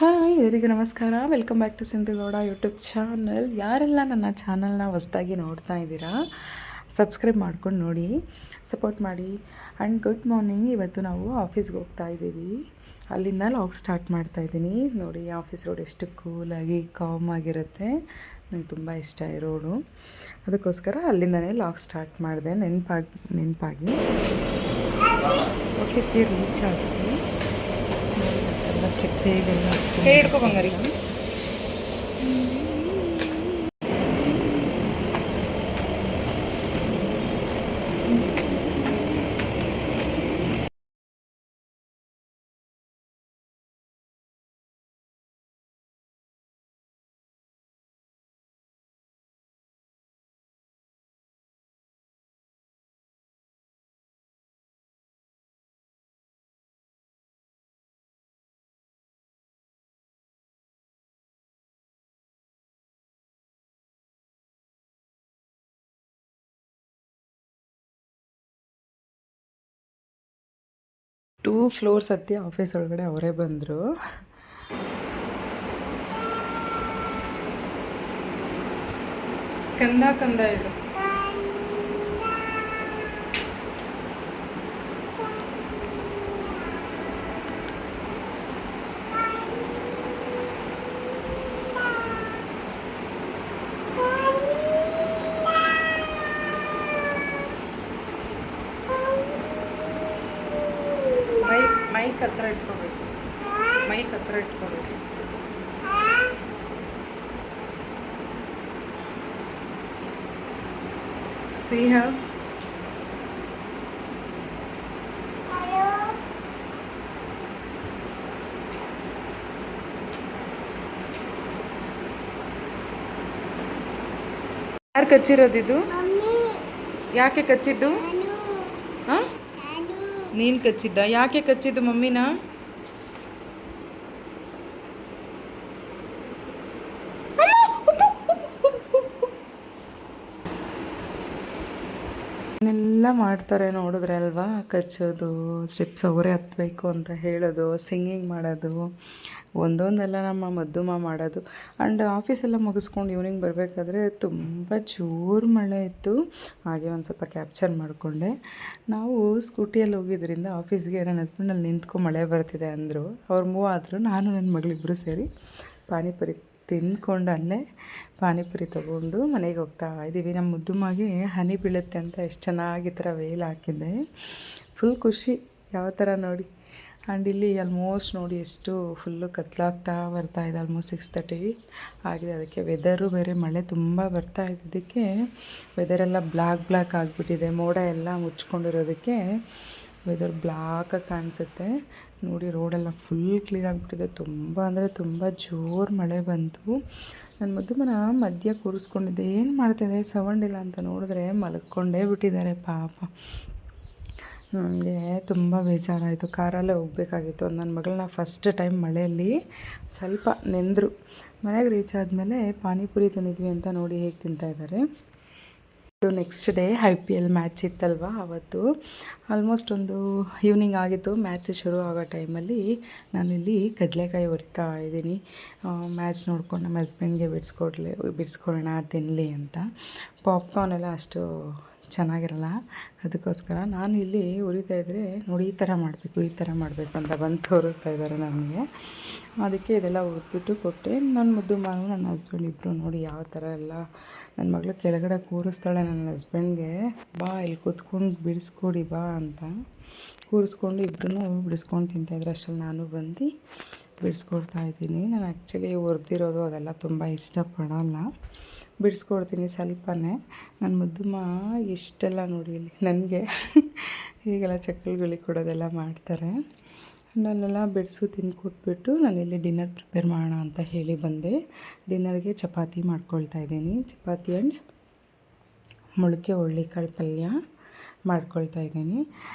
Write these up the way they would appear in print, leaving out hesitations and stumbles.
Hi ಎಲ್ಲರಿಗೂ ನಮಸ್ಕಾರ. Welcome back to Sindhu Gowda YouTube channel. ಯಾರೆಲ್ಲ ನನ್ನ ಚಾನಲ್ನ ಹೊಸದಾಗಿ ನೋಡ್ತಾ ಇದ್ದೀರಾ, ಸಬ್ಸ್ಕ್ರೈಬ್ ಮಾಡ್ಕೊಂಡು ನೋಡಿ, ಸಪೋರ್ಟ್ ಮಾಡಿ. And good morning. ಇವತ್ತು ನಾವು ಆಫೀಸ್ಗೆ ಹೋಗ್ತಾ ಇದ್ದೀವಿ. ಅಲ್ಲಿಂದ ಲಾಗ್ ಸ್ಟಾರ್ಟ್ ಮಾಡ್ತಾ ಇದ್ದೀನಿ. ನೋಡಿ ಆಫೀಸ್ ರೋಡ್ ಎಷ್ಟು ಕೂಲಾಗಿ ಕಾಮ್ ಆಗಿರುತ್ತೆ. ನನಗೆ ತುಂಬ ಇಷ್ಟ ಈ ರೋಡು. ಅದಕ್ಕೋಸ್ಕರ ಅಲ್ಲಿಂದನೇ ಲಾಗ್ ಸ್ಟಾರ್ಟ್ ಮಾಡಿದೆ, ನೆನಪಾಗಿ ಆಫೀಸ್ಗೆ ರೀಚ್ ಆದ್ವಿ. ಎಲ್ಲ ಸ್ಟೆಪ್ಸ್ ಹೇಗೆಲ್ಲ ಹಿಡ್ಕೊ ಬಂಗಾರಿ. ಟೂ ಫ್ಲೋರ್ಸ್ ಹತ್ತಿ ಆಫೀಸ್ ಒಳಗಡೆ ಅವರೇ ಬಂದರು. ಕಂದ ಕಂದ ಹೇಳು. ಮೈಕ್ ಹತ್ರ ಇಟ್ಕೋಬೇಕು. ಮೈಕ್ ಹತ್ರ ಇಟ್ಕೋಬೇಕು. See her. ಯಾರು ಕಚ್ಚಿರೋದಿದು? ಯಾಕೆ ಕಚ್ಚಿದ್ದು? ಹಾಂ, ನೀನು ಕಚ್ಚಿದ್ದ? ಯಾಕೆ ಕಚ್ಚಿದ್ದು ಮಮ್ಮಿನ? ಎಲ್ಲ ಮಾಡ್ತಾರೆ ನೋಡಿದ್ರೆ ಅಲ್ವಾ, ಕಚ್ಚೋದು, ಸ್ಟೆಪ್ಸ್ ಅವರೇ ಹತ್ತಬೇಕು ಅಂತ ಹೇಳೋದು, ಸಿಂಗಿಂಗ್ ಮಾಡೋದು, ಒಂದೊಂದೆಲ್ಲ ನಮ್ಮ ಮದ್ದುಮ ಮಾಡೋದು. ಆ್ಯಂಡ್ ಆಫೀಸೆಲ್ಲ ಮುಗಿಸ್ಕೊಂಡು ಈವ್ನಿಂಗ್ ಬರಬೇಕಾದ್ರೆ ತುಂಬ ಜೋರು ಮಳೆ ಇತ್ತು. ಹಾಗೆ ಒಂದು ಸ್ವಲ್ಪ ಕ್ಯಾಪ್ಚರ್ ಮಾಡಿಕೊಂಡೆ. ನಾವು ಸ್ಕೂಟಿಯಲ್ಲಿ ಹೋಗಿದ್ದರಿಂದ ಆಫೀಸ್ಗೆ ನನ್ನ ಹಸ್ಬೆಂಡಲ್ಲಿ ನಿಂತ್ಕೊ ಮಳೆ ಬರ್ತಿದೆ ಅಂದರು. ಅವ್ರು ಮೂವ್ ಆದರು. ನಾನು ನನ್ನ ಮಗಳಿಬ್ಬರು ಸೇರಿ ಪಾನಿಪುರಿ ತಿಂದ್ಕೊಂಡು ಅಲ್ಲೇ ಪಾನಿಪುರಿ ತೊಗೊಂಡು ಮನೆಗೆ ಹೋಗ್ತಾ ಇದ್ದೀವಿ. ನಮ್ಮ ಮುದ್ದುಮ್ಮಗೆ ಹನಿ ಬೀಳುತ್ತೆ ಅಂತ ಎಷ್ಟು ಚೆನ್ನಾಗಿ ಈ ಥರ ವೇಲ್ ಹಾಕಿದ್ದೆ. ಫುಲ್ ಖುಷಿ ಯಾವ ಥರ ನೋಡಿ. ಆ್ಯಂಡ್ ಇಲ್ಲಿ ಆಲ್ಮೋಸ್ಟ್ ನೋಡಿ ಎಷ್ಟು ಫುಲ್ಲು ಕತ್ಲಾಗ್ತಾ ಬರ್ತಾಯಿದೆ. ಆಲ್ಮೋಸ್ಟ್ 6:30 ಆಗಿದೆ. ಅದಕ್ಕೆ ವೆದರು ಬೇರೆ ಮಳೆ ತುಂಬ ಬರ್ತಾ ಇದ್ದಿದ್ದಕ್ಕೆ ವೆದರೆಲ್ಲ ಬ್ಲ್ಯಾಕ್ ಆಗಿಬಿಟ್ಟಿದೆ. ಮೋಡ ಎಲ್ಲ ಮುಚ್ಕೊಂಡಿರೋದಕ್ಕೆ ವೆದರ್ ಬ್ಲ್ಯಾಕಾಗಿ ಕಾಣಿಸುತ್ತೆ. ನೋಡಿ ರೋಡೆಲ್ಲ ಫುಲ್ ಕ್ಲೀನ್ ಆಗಿಬಿಟ್ಟಿದೆ. ತುಂಬ ಅಂದರೆ ತುಂಬ ಜೋರು ಮಳೆ ಬಂತು. ನನ್ನ ಮುದ್ದುಮನ ಮಧ್ಯ ಕೂರಿಸ್ಕೊಂಡಿದ್ದೆ. ಏನು ಮಾಡ್ತಿದೆ, ಸೌಂಡ್ ಇಲ್ಲ ಅಂತ ನೋಡಿದ್ರೆ ಮಲ್ಕೊಂಡೇ ಬಿಟ್ಟಿದ್ದಾರೆ ಪಾಪ. ನನಗೆ ತುಂಬ ಬೇಜಾರಾಯಿತು. ಕಾರಲ್ಲೇ ಹೋಗಬೇಕಾಗಿತ್ತು. ನನ್ನ ಮಗಳನ್ನ ಫಸ್ಟ್ ಟೈಮ್ ಮಳೆಯಲ್ಲಿ ಸ್ವಲ್ಪ ನೆಂದರು. ಮನೆಗೆ ರೀಚ್ ಆದಮೇಲೆ ಪಾನಿಪುರಿ ತಿಂದಿದ್ವಿ ಅಂತ ನೋಡಿ ಹೇಗೆ ತಿಂತಾಯಿದ್ದಾರೆ. ನೆಕ್ಸ್ಟ್ ಡೇ IPL ಮ್ಯಾಚ್ ಇತ್ತಲ್ವ, ಅವತ್ತು ಆಲ್ಮೋಸ್ಟ್ ಒಂದು ಈವ್ನಿಂಗ್ ಆಗಿತ್ತು. ಮ್ಯಾಚ್ ಶುರು ಆಗೋ ಟೈಮಲ್ಲಿ ನಾನಿಲ್ಲಿ ಕಡಲೆಕಾಯಿ ಹುರಿತಾ ಇದ್ದೀನಿ. ಮ್ಯಾಚ್ ನೋಡ್ಕೊಂಡು ನಮ್ಮ ಹಸ್ಬೆಂಡ್ಗೆ ಬಿಡಿಸ್ಕೊಳ್ಳೋಣ ತಿನ್ನಲಿ ಅಂತ. ಪಾಪ್ಕಾರ್ನ್ ಎಲ್ಲ ಅಷ್ಟು ಚೆನ್ನಾಗಿರಲ್ಲ, ಅದಕ್ಕೋಸ್ಕರ ನಾನು ಇಲ್ಲಿ ಹುರಿತಾಯಿದ್ರೆ ನೋಡಿ ಈ ಥರ ಮಾಡಬೇಕು ಅಂತ ಬಂದು ತೋರಿಸ್ತಾ ಇದ್ದಾರೆ ನನಗೆ. ಅದಕ್ಕೆ ಇದೆಲ್ಲ ಹುರಿದ್ಬಿಟ್ಟು ಕೊಟ್ಟೆ. ನನ್ನ ಮುದ್ದು ಮಗು ನನ್ನ ಹಸ್ಬೆಂಡ್ ಇಬ್ಬರು ನೋಡಿ ಯಾವ ಥರ ಎಲ್ಲ. ನನ್ನ ಮಗಳು ಕೆಳಗಡೆ ಕೂರಿಸ್ತಾಳೆ ನನ್ನ ಹಸ್ಬೆಂಡ್ಗೆ, ಬಾ ಇಲ್ಲಿ ಕೂತ್ಕೊಂಡು ಬಿಡಿಸ್ಕೊಡಿ ಬಾ ಅಂತ. ಕೂರಿಸ್ಕೊಂಡು ಇಬ್ಬರೂ ಬಿಡಿಸ್ಕೊಂಡು ತಿಂತಾಯಿದ್ರೆ ಅಷ್ಟರಲ್ಲಿ ನಾನು ಬಂದು ಬಿಡಿಸ್ಕೊಡ್ತಾಯಿದ್ದೀನಿ. ನಾನು ಆ್ಯಕ್ಚುಲಿ ಹುರಿದಿರೋದು ಅದೆಲ್ಲ ತುಂಬ ಇಷ್ಟಪಡೋಲ್ಲ, ಬಿಡಿಸ್ಕೊಡ್ತೀನಿ ಸ್ವಲ್ಪನೇ. ನನ್ನ ಮುದ್ದುಮ್ಮ ಇಷ್ಟೆಲ್ಲ ನೋಡಿ ಇಲ್ಲಿ ನನಗೆ ಹೀಗೆಲ್ಲ ಚಕ್ಕಲ್ಗಳಿಗೆ ಕೊಡೋದೆಲ್ಲ ಮಾಡ್ತಾರೆ. ನನ್ನೆಲ್ಲ ಬಿಡಿಸು ತಿಂದ್ಕೊಟ್ಬಿಟ್ಟು ನಾನಿಲ್ಲಿ ಡಿನ್ನರ್ ಪ್ರಿಪೇರ್ ಮಾಡೋಣ ಅಂತ ಹೇಳಿ ಬಂದೆ. ಡಿನ್ನರ್ಗೆ ಚಪಾತಿ ಮಾಡ್ಕೊಳ್ತಾಯಿದ್ದೀನಿ. ಚಪಾತಿ ಆ್ಯಂಡ್ ಮೊಳಕೆ ಹುರುಳಿಕಾಳು ಪಲ್ಯ ಮಾಡ್ಕೊಳ್ತಾಯಿದ್ದೀನಿ.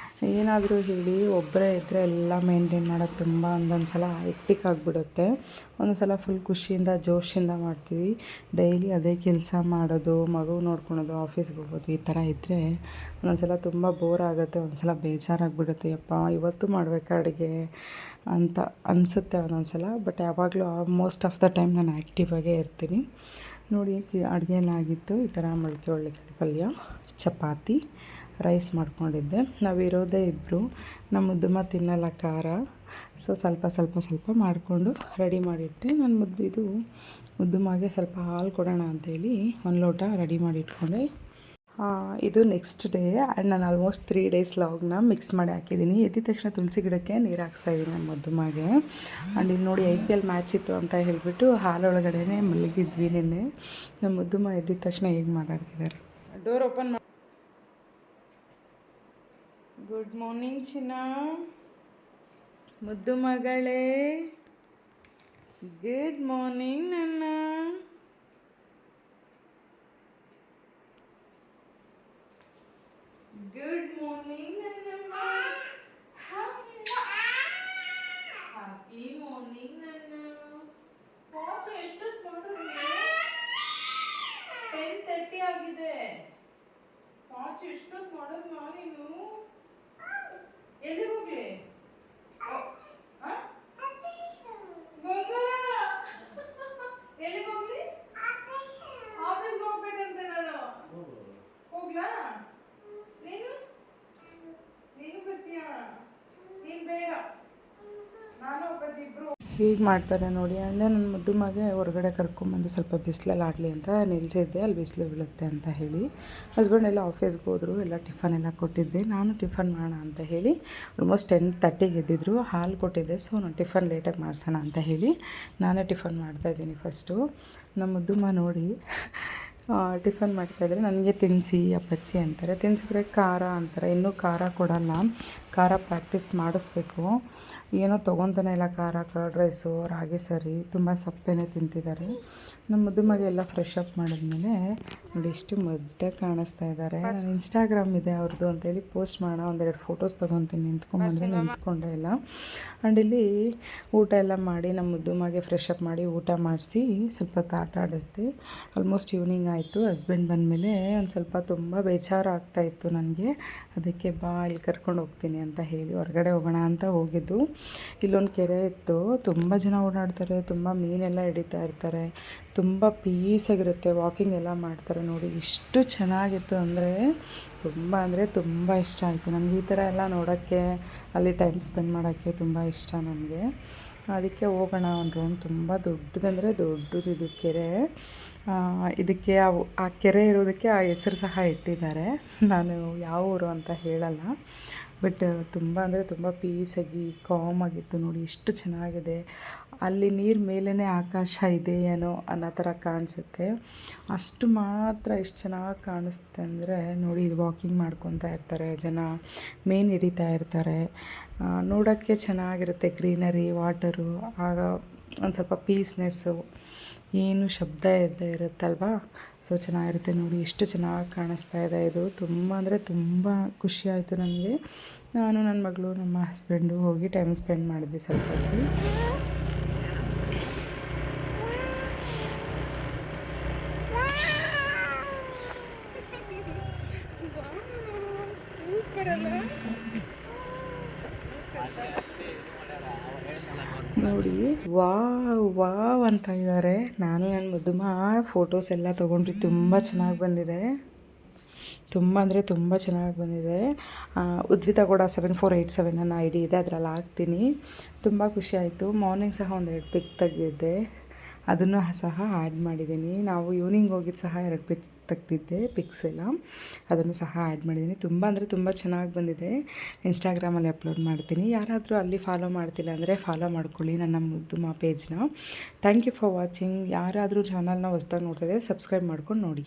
ಏನಾದರೂ ಹೇಳಿ ಒಬ್ಬರೇ ಇದ್ದರೆ ಎಲ್ಲ ಮೇಂಟೈನ್ ಮಾಡೋದು ತುಂಬ ಒಂದೊಂದು ಸಲ ಹೆಕ್ಟಿಕ್ ಆಗಿಬಿಡುತ್ತೆ. ಒಂದೊಂದು ಸಲ ಫುಲ್ ಖುಷಿಯಿಂದ ಜೋಶಿಂದ ಮಾಡ್ತೀವಿ. ಡೈಲಿ ಅದೇ ಕೆಲಸ ಮಾಡೋದು, ಮಗು ನೋಡ್ಕೊಳೋದು, ಆಫೀಸ್ಗೆ ಹೋಗೋದು, ಈ ಥರ ಇದ್ದರೆ ಒಂದೊಂದು ಸಲ ತುಂಬ ಬೋರ್ ಆಗುತ್ತೆ. ಒಂದು ಸಲ ಬೇಜಾರಾಗಿಬಿಡುತ್ತೆ. ಯಪ್ಪ ಇವತ್ತು ಮಾಡಬೇಕಾ ಅಡುಗೆ ಅಂತ ಅನಿಸುತ್ತೆ ಒಂದೊಂದ್ಸಲ. ಬಟ್ ಯಾವಾಗಲೂ ಮೋಸ್ಟ್ ಆಫ್ ದ ಟೈಮ್ ನಾನು ಆ್ಯಕ್ಟಿವ್ ಆಗೇ ಇರ್ತೀನಿ. ನೋಡಿ ಅಡುಗೆ ಎಲ್ಲ ಆಗಿತ್ತು. ಈ ಥರ ಮೊಳಕೆ ಒಳ್ಳೆಕಾಯಿ ಪಲ್ಯ, ಚಪಾತಿ, ರೈಸ್ ಮಾಡ್ಕೊಂಡಿದ್ದೆ. ನಾವಿರೋದೇ ಇಬ್ಬರು. ನಮ್ಮ ಮುದ್ದುಮ್ಮ ತಿನ್ನಲ್ಲ ಖಾರ, ಸೊ ಸ್ವಲ್ಪ ಮಾಡಿಕೊಂಡು ರೆಡಿ ಮಾಡಿಟ್ಟೆ. ನಾನು ಮುದ್ದುಮ್ಮಗೆ ಸ್ವಲ್ಪ ಹಾಲು ಕೊಡೋಣ ಅಂಥೇಳಿ ಒಂದು ಲೋಟ ರೆಡಿ ಮಾಡಿ ಇಟ್ಕೊಂಡೆ. ಇದು ನೆಕ್ಸ್ಟ್ ಡೇ ಆ್ಯಂಡ್ ನಾನು ಆಲ್ಮೋಸ್ಟ್ 3 ಡೇಸ್ ಲಾಗ್ನ ಮಿಕ್ಸ್ ಮಾಡಿ ಹಾಕಿದ್ದೀನಿ. ಎದ್ದಿದ ತಕ್ಷಣ ತುಳಸಿ ಗಿಡಕ್ಕೆ ನೀರು ಹಾಕ್ಸ್ತಾಯಿದ್ದೀನಿ ನನ್ನ ಮುದ್ದುಮ್ಮಗೆ. ಆ್ಯಂಡ್ ಇಲ್ಲಿ ನೋಡಿ IPL ಮ್ಯಾಚ್ ಇತ್ತು ಅಂತ ಹೇಳಿಬಿಟ್ಟು ಹಾಲೊಳಗಡೆ ಮಲಗಿದ್ವಿ ನಿನ್ನೆ. ನಮ್ಮ ಮುದ್ದುಮ್ಮ ಎದ್ದಿದ ತಕ್ಷಣ ಹೇಗೆ ಮಾತಾಡ್ತಿದ್ದಾರೆ. ಡೋರ್ ಓಪನ್ ಮಾಡಿ. ಗುಡ್ ಮಾರ್ನಿಂಗ್ ಚಿನ್ನ, ಮುದ್ದು ಮಗಳೇ. ಗುಡ್ ಮಾರ್ನಿಂಗ್ ನನ್ನ. ಗುಡ್ ಮಾರ್ನಿಂಗ್ ನನ್ನ. ಹ್ಯಾಪಿ ಮಾರ್ನಿಂಗ್ ನನ್ನ. ವಾಚ್ ಎಷ್ಟೊತ್ತು ಮಾಡಿದ್ರಿ? 10:30 ಆಗಿದೆ. ವಾಚ್ ಎಷ್ಟೊತ್ತು ಮಾಡೋದು ನೀನು? ಎಲ್ಲಿಗೆ ಹೋಗ್ಲಿ? ಎಲ್ಲಿಗೆ ಹೋಗ್ಲಿ? ಆಫೀಸ್ಗೆ ಹೋಗ್ಬೇಕಂತೆ ನಾನು. ಹೋಗ್ಲಾ? ನೀನು ಬರ್ತೀಯಾ? ನೀನು ಬೇಡ, ನಾನು ಅಪ್ಪಾಜಿ ಇಬ್ರು. ಹೀಗೆ ಮಾಡ್ತಾರೆ ನೋಡಿ. ಆ್ಯಂಡ್ ನನ್ನ ಮುದ್ದುಮ್ಮಗೆ ಹೊರಗಡೆ ಕರ್ಕೊಂಬಂದು ಸ್ವಲ್ಪ ಬಿಸಿಲಲ್ಲಿ ಆಡಲಿ ಅಂತ ನಿಲ್ಲಿಸಿದ್ದೆ, ಅಲ್ಲಿ ಬಿಸಿಲು ಬೀಳುತ್ತೆ ಅಂತ ಹೇಳಿ. ಹಸ್ಬೆಂಡ್ ಎಲ್ಲ ಆಫೀಸ್ಗೆ ಹೋದರು, ಎಲ್ಲ ಟಿಫನ್ ಎಲ್ಲ ಕೊಟ್ಟಿದ್ದೆ. ನಾನು ಟಿಫನ್ ಮಾಡೋಣ ಅಂತ ಹೇಳಿ ಆಲ್ಮೋಸ್ಟ್ 10:30ಗೆ ಎದ್ದಿದ್ರು. ಹಾಲು ಕೊಟ್ಟಿದ್ದೆ, ಸೊ ನಾನು ಟಿಫನ್ ಲೇಟಾಗಿ ಮಾಡಿಸೋಣ ಅಂತ ಹೇಳಿ ನಾನೇ ಟಿಫನ್ ಮಾಡ್ತಾಯಿದ್ದೀನಿ ಫಸ್ಟು. ನಮ್ಮ ಮುದ್ದುಮ್ಮ ನೋಡಿ ಟಿಫನ್ ಮಾಡ್ತಾಯಿದ್ರೆ ನನಗೆ ತಿನ್ನಿಸಿ ಅಪ್ಪಚ್ಚಿ ಅಂತಾರೆ. ತಿನ್ನಿಸಿದ್ರೆ ಖಾರ ಅಂತಾರೆ. ಇನ್ನೂ ಖಾರ ಕೊಡಲ್ಲ, ಖಾರ ಪ್ರಾಕ್ಟೀಸ್ ಮಾಡಿಸ್ಬೇಕು. ಏನೋ ತೊಗೊತಾನೆ ಇಲ್ಲ ಖಾರ. ಕರ್ಡ್ ರೈಸು, ರಾಗಿ ಸರಿ, ತುಂಬ ಸಪ್ಪೆನೇ ತಿಂತಿದ್ದಾರೆ. ನಮ್ಮ ಮುದ್ದುಮ್ಮಗೆ ಎಲ್ಲ ಫ್ರೆಶ್ ಅಪ್ ಮಾಡಿದ್ಮೇಲೆ ನೋಡಿ ಎಷ್ಟು ಮುದ್ದೆ ಕಾಣಿಸ್ತಾ ಇದ್ದಾರೆ. ನಾನು ಇನ್ಸ್ಟಾಗ್ರಾಮ್ ಇದೆ ಅವ್ರದ್ದು ಅಂತೇಳಿ ಪೋಸ್ಟ್ ಮಾಡೋಣ, ಒಂದೆರಡು ಫೋಟೋಸ್ ತೊಗೊತೀನಿ ನಿಂತ್ಕೊಂಬಂದರೆ ನಿಂತ್ಕೊಂಡೇ ಇಲ್ಲ. ಆ್ಯಂಡ್ ಇಲ್ಲಿ ಊಟ ಎಲ್ಲ ಮಾಡಿ ನಮ್ಮ ಮುದ್ದುಮ್ಮಗೆ ಫ್ರೆಶ್ ಅಪ್ ಮಾಡಿ ಊಟ ಮಾಡಿಸಿ ಸ್ವಲ್ಪ ಹೊತ್ತು ಆಟ ಆಡಿಸ್ದೆ. ಆಲ್ಮೋಸ್ಟ್ ಈವ್ನಿಂಗ್ ಆಯಿತು. ಹಸ್ಬೆಂಡ್ ಬಂದಮೇಲೆ ಒಂದು ಸ್ವಲ್ಪ ತುಂಬ ಬೇಜಾರು ಆಗ್ತಾಯಿತ್ತು ನನಗೆ. ಅದಕ್ಕೆ ಬಾ ಇಲ್ಲಿ ಕರ್ಕೊಂಡು ಹೋಗ್ತೀನಿ ಅಂತ ಹೇಳಿ ಹೊರಗಡೆ ಹೋಗೋಣ ಅಂತ ಹೋಗಿದ್ದು. ಇಲ್ಲೊಂದು ಕೆರೆ ಇತ್ತು, ತುಂಬ ಜನ ಓಡಾಡ್ತಾರೆ, ತುಂಬ ಮೀನೆಲ್ಲ ಹಿಡಿತಾ ಇರ್ತಾರೆ, ತುಂಬ ಪೀಸಾಗಿರುತ್ತೆ, ವಾಕಿಂಗ್ ಎಲ್ಲ ಮಾಡ್ತಾರೆ. ನೋಡಿ ಎಷ್ಟು ಚೆನ್ನಾಗಿತ್ತು ಅಂದರೆ ತುಂಬ ಇಷ್ಟ ಆಯಿತು ನನಗೆ. ಈ ಥರ ಎಲ್ಲ ನೋಡೋಕ್ಕೆ, ಅಲ್ಲಿ ಟೈಮ್ ಸ್ಪೆಂಡ್ ಮಾಡೋಕ್ಕೆ ತುಂಬ ಇಷ್ಟ ನನಗೆ. ಅದಕ್ಕೆ ಹೋಗೋಣ ಒಂದು ರೌಂಡ್. ತುಂಬ ದೊಡ್ಡದಂದರೆ ದೊಡ್ಡದಿದು ಕೆರೆ. ಇದಕ್ಕೆ ಆ ಕೆರೆ ಇರೋದಕ್ಕೆ ಆ ಹೆಸರು ಸಹ ಇಟ್ಟಿದ್ದಾರೆ. ನಾನು ಯಾವ ಊರು ಅಂತ ಹೇಳಲ್ಲ, ಬಟ್ ತುಂಬ ಅಂದರೆ ತುಂಬ ಪೀಸಾಗಿ ಕಾಮಾಗಿತ್ತು. ನೋಡಿ ಎಷ್ಟು ಚೆನ್ನಾಗಿದೆ. ಅಲ್ಲಿ ನೀರು ಮೇಲೇ ಆಕಾಶ ಇದೆ ಏನೋ ಅನ್ನೋ ಥರ ಕಾಣಿಸುತ್ತೆ. ಅಷ್ಟು ಮಾತ್ರ ಎಷ್ಟು ಚೆನ್ನಾಗಿ ಕಾಣಿಸುತ್ತೆ ಅಂದರೆ ನೋಡಿ. ಇಲ್ಲಿ ವಾಕಿಂಗ್ ಮಾಡ್ಕೊತಾ ಇರ್ತಾರೆ ಜನ, ಮೀನು ಹಿಡಿತಾ ಇರ್ತಾರೆ. ನೋಡೋಕ್ಕೆ ಚೆನ್ನಾಗಿರುತ್ತೆ, ಗ್ರೀನರಿ, ವಾಟರು. ಆಗ ಒಂದು ಸ್ವಲ್ಪ ಪೀಸ್ನೆಸ್ಸು, ಏನು ಶಬ್ದ ಇದ್ದೇ ಇರುತ್ತಲ್ವ, ಸೊ ಚೆನ್ನಾಗಿರುತ್ತೆ. ನೋಡಿ ಎಷ್ಟು ಚೆನ್ನಾಗಿ ಕಾಣಿಸ್ತಾ ಇದೆ. ಇದು ತುಂಬ ಅಂದರೆ ತುಂಬ ಖುಷಿ ಆಯಿತು ನನಗೆ. ನಾನು, ನನ್ನ ಮಗಳು, ನಮ್ಮ ಹಸ್ಬೆಂಡು ಹೋಗಿ ಟೈಮ್ ಸ್ಪೆಂಡ್ ಮಾಡಿದ್ವಿ ಸ್ವಲ್ಪ ಹೊತ್ತು. ನೋಡಿ ವಾವ್ ಅಂತ ಇದ್ದಾರೆ. ನಾನು ನನ್ನ ಮುದ್ದುಮ್ಮ ಫೋಟೋಸ್ ಎಲ್ಲ ತೊಗೊಂಡ್ರಿ. ತುಂಬ ಚೆನ್ನಾಗಿ ಬಂದಿದೆ, ತುಂಬ ಅಂದರೆ ತುಂಬ ಚೆನ್ನಾಗಿ ಬಂದಿದೆ. ಉದ್ವಿತಾ ಕೂಡ 7487 ನನ್ನ ID ಇದೆ, ಅದರಲ್ಲಿ ಹಾಕ್ತೀನಿ. ತುಂಬ ಖುಷಿ ಆಯಿತು. ಮಾರ್ನಿಂಗ್ ಸಹ ಒಂದೆರಡು ಪಿಕ್ ತೆಗೆದಿದ್ದೆ, ಅದನ್ನು ಸಹ ಆ್ಯಡ್ ಮಾಡಿದ್ದೀನಿ. ನಾವು ಈವ್ನಿಂಗ್ ಹೋಗಿದ್ದು ಸಹ 2 ತೆಗ್ದಿದ್ದೆ ಪಿಕ್ಸ್ ಎಲ್ಲ, ಅದನ್ನು ಸಹ ಆ್ಯಡ್ ಮಾಡಿದ್ದೀನಿ. ತುಂಬ ಅಂದರೆ ತುಂಬ ಚೆನ್ನಾಗಿ ಬಂದಿದೆ. ಇನ್ಸ್ಟಾಗ್ರಾಮಲ್ಲಿ ಅಪ್ಲೋಡ್ ಮಾಡ್ತೀನಿ. ಯಾರಾದರೂ ಅಲ್ಲಿ ಫಾಲೋ ಮಾಡ್ತಿಲ್ಲ ಅಂದರೆ ಫಾಲೋ ಮಾಡ್ಕೊಳ್ಳಿ ನನ್ನ ಮುದ್ದುಮ್ಮ ಪೇಜ್ನ. Thank you for watching. ಯಾರಾದರೂ ಚಾನಲ್ನ ಹೊಸ್ದಾಗಿ ನೋಡ್ತಿದ್ದರೆ ಸಬ್ಸ್ಕ್ರೈಬ್ ಮಾಡ್ಕೊಂಡು ನೋಡಿ.